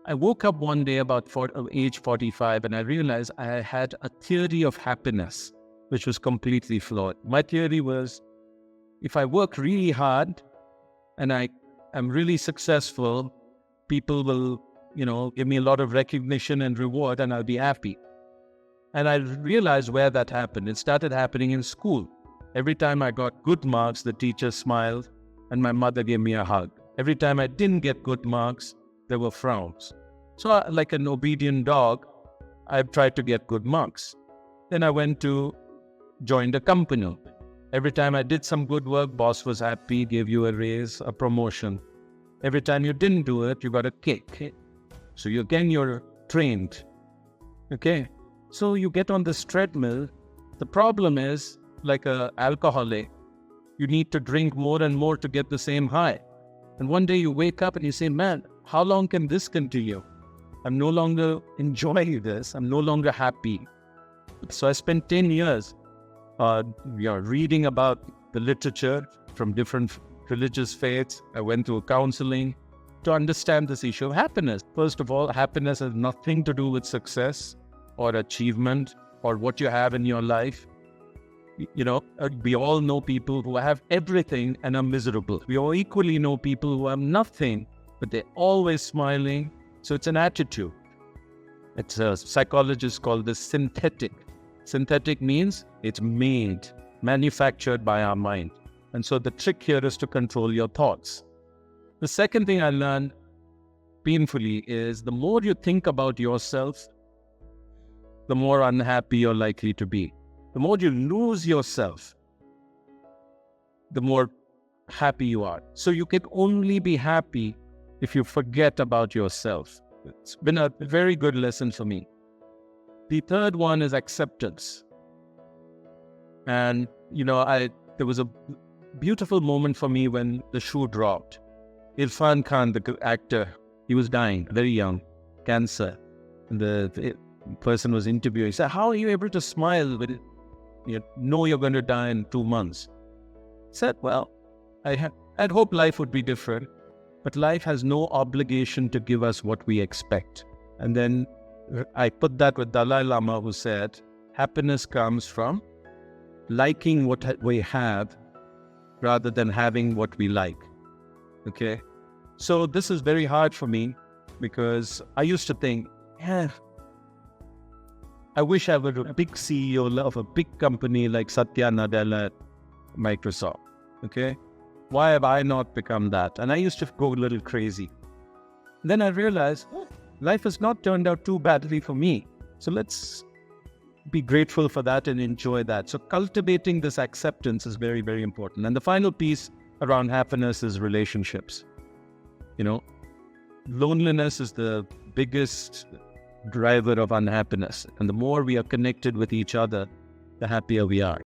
I woke up one day about age 45 and I realized I had a theory of happiness, which was completely flawed. My theory was if I work really hard and I am really successful, people will, give me a lot of recognition and reward and I'll be happy. And I realized where that happened. It started happening in school. Every time I got good marks, the teacher smiled and my mother gave me a hug. Every time I didn't get good marks, there were frowns. So like an obedient dog, I tried to get good marks. Then I went to join a company. Every time I did some good work, boss was happy, gave you a raise, a promotion. Every time you didn't do it, you got a kick. So you're trained. Okay. So you get on this treadmill. The problem is, like an alcoholic, you need to drink more and more to get the same high. And one day you wake up and you say, man, how long can this continue? I'm no longer enjoying this. I'm no longer happy. So I spent 10 years reading about the literature from different religious faiths. I went through counseling to understand this issue of happiness. First of all, happiness has nothing to do with success or achievement or what you have in your life. We all know people who have everything and are miserable. We all equally know people who have nothing, but they're always smiling. So it's an attitude. It's a psychologist called this synthetic. Synthetic means it's manufactured by our mind. And so the trick here is to control your thoughts. The second thing I learned painfully is the more you think about yourself, the more unhappy you're likely to be. The more you lose yourself, the more happy you are. So you can only be happy if you forget about yourself. It's been a very good lesson for me. The third one is acceptance. And, there was a beautiful moment for me when the shoe dropped. Irfan Khan, the actor, he was dying, very young, cancer. And the person was interviewing. He said, how are you able to smile when you know you're going to die in 2 months? I said, well, I'd hope life would be different, but life has no obligation to give us what we expect. And then I put that with Dalai Lama, who said, happiness comes from liking what we have rather than having what we like. Okay? So this is very hard for me because I used to think, I wish I were a big CEO of a big company like Satya Nadella at Microsoft. Okay? Why have I not become that? And I used to go a little crazy. Then I realized, life has not turned out too badly for me. So let's be grateful for that and enjoy that. So cultivating this acceptance is very, very important. And the final piece around happiness is relationships. Loneliness is the biggest driver of unhappiness. And the more we are connected with each other, the happier we are.